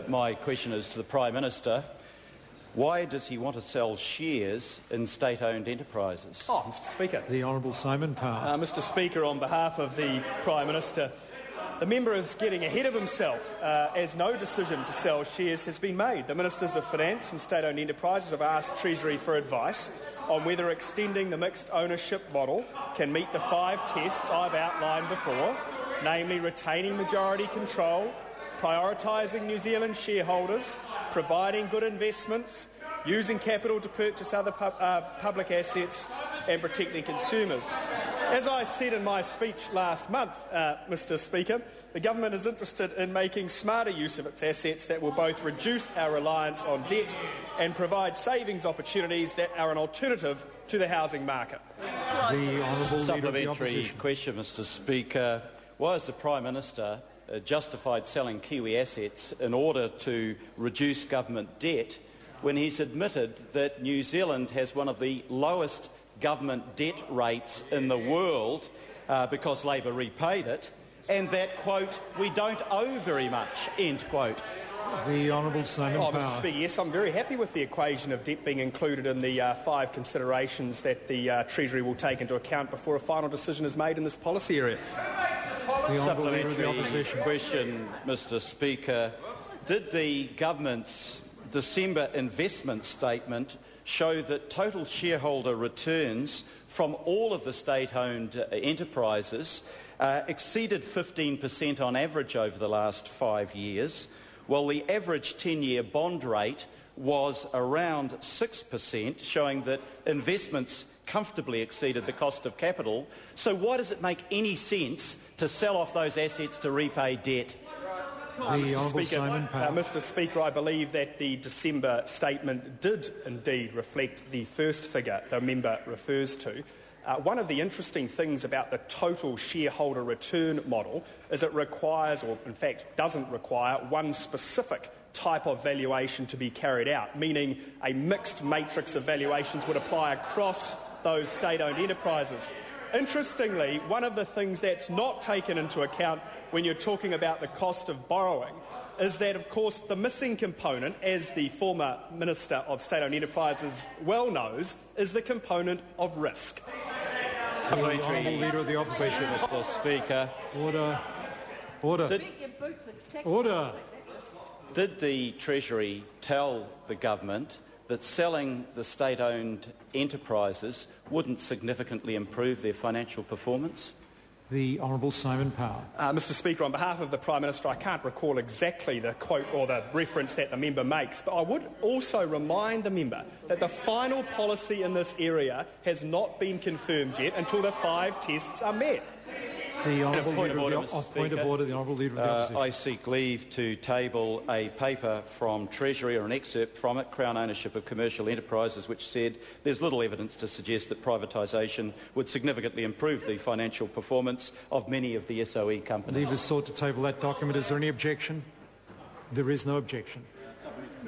My question is to the Prime Minister. Why does he want to sell shares in state-owned enterprises? Mr Speaker. The Honourable Simon Power. Mr Speaker, on behalf of the Prime Minister, the member is getting ahead of himself as no decision to sell shares has been made. The Ministers of Finance and State-owned enterprises have asked Treasury for advice on whether extending the mixed ownership model can meet the 5 tests I've outlined before, namely retaining majority control, prioritising New Zealand shareholders, providing good investments, using capital to purchase other public assets and protecting consumers. As I said in my speech last month, Mr Speaker, the government is interested in making smarter use of its assets that will both reduce our reliance on debt and provide savings opportunities that are an alternative to the housing market. The Honourable Supplementary question, Mr Speaker. Why is the Prime Minister justified selling Kiwi assets in order to reduce government debt when he's admitted that New Zealand has one of the lowest government debt rates in the world because Labor repaid it, and that, quote, we don't owe very much, end quote? The Honourable Simon Power. Mr Speaker, yes, I'm very happy with the equation of debt being included in the 5 considerations that the Treasury will take into account before a final decision is made in this policy area. The Honourable Leader of the Opposition. Question, Mr Speaker. Did the government's December investment statement show that total shareholder returns from all of the state-owned enterprises exceeded 15% on average over the last 5 years, while the average 10-year bond rate was around 6%, showing that investments comfortably exceeded the cost of capital? So why does it make any sense to sell off those assets to repay debt? Mr Speaker, I believe that the December statement did indeed reflect the first figure the member refers to. One of the interesting things about the total shareholder return model is it requires, or in fact doesn't require, one specific type of valuation to be carried out, meaning a mixed matrix of valuations would apply across those state-owned enterprises. Interestingly, one of the things that's not taken into account when you're talking about the cost of borrowing is that, of course, the missing component, as the former Minister of State-owned Enterprises well knows, is the component of risk. The Honourable Leader of the Opposition. Mr Speaker. Order. Order. Did the Treasury tell the government that selling the state-owned enterprises wouldn't significantly improve their financial performance? The Honourable Simon Power. Mr Speaker, on behalf of the Prime Minister, I can't recall exactly the quote or the reference that the member makes, but I would also remind the member that the final policy in this area has not been confirmed yet until the 5 tests are met. The Honourable Leader of the Honourable Leader of the Opposition. I seek leave to table a paper from Treasury, or an excerpt from it, Crown Ownership of Commercial Enterprises, which said there's little evidence to suggest that privatisation would significantly improve the financial performance of many of the SOE companies. Leave is sought to table that document. Is there any objection? There is no objection.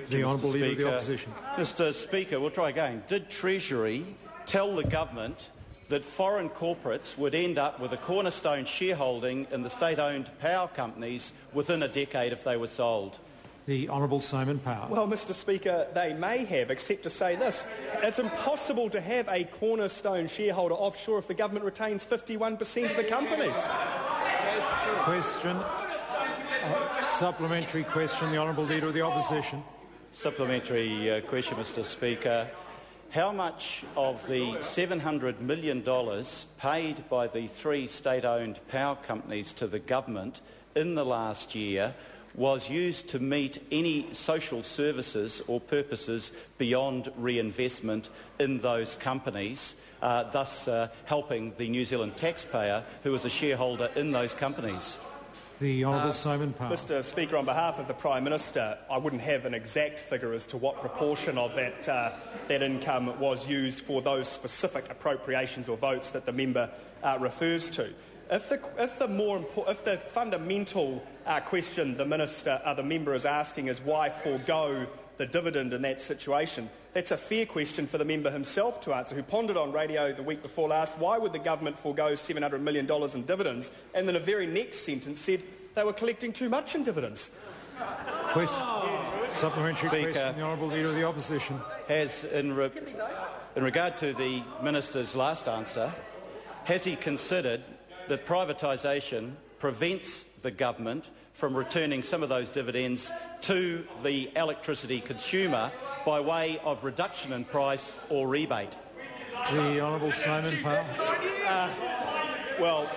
The Honourable Leader of the Opposition. Mr Speaker, we'll try again. Did Treasury tell the government that foreign corporates would end up with a cornerstone shareholding in the state-owned power companies within a decade if they were sold? The Honourable Simon Power. Well, Mr Speaker, they may have, except to say this. It's impossible to have a cornerstone shareholder offshore if the government retains 51% of the companies. Question. Supplementary question, the Honourable Leader of the Opposition. Supplementary question, Mr Speaker. How much of the $700 million paid by the 3 state-owned power companies to the government in the last year was used to meet any social services or purposes beyond reinvestment in those companies, thus helping the New Zealand taxpayer who is a shareholder in those companies? The Honourable Simon Power. Mr Speaker, on behalf of the Prime Minister, I wouldn't have an exact figure as to what proportion of that income was used for those specific appropriations or votes that the member refers to. If the fundamental question the member is asking is why forego the dividend in that situation, that's a fair question for the member himself to answer, who pondered on radio the week before last, why would the government forego $700 million in dividends, and then the very next sentence said they were collecting too much in dividends. Supplementary question, the Honourable Leader of the Opposition. Has, in regard to the Minister's last answer, has he considered that privatisation prevents the government from returning some of those dividends to the electricity consumer by way of reduction in price or rebate? The Honourable Simon Powell. Well,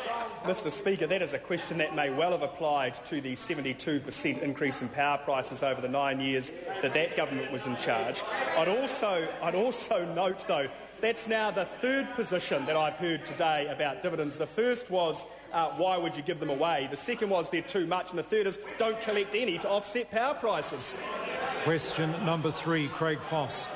Mr Speaker, that is a question that may well have applied to the 72% increase in power prices over the 9 years that government was in charge. I'd also note, though, that's now the third position that I've heard today about dividends. The first was, why would you give them away? The second was, they're too much. And the third is, don't collect any to offset power prices. Question number 3, Craig Foss.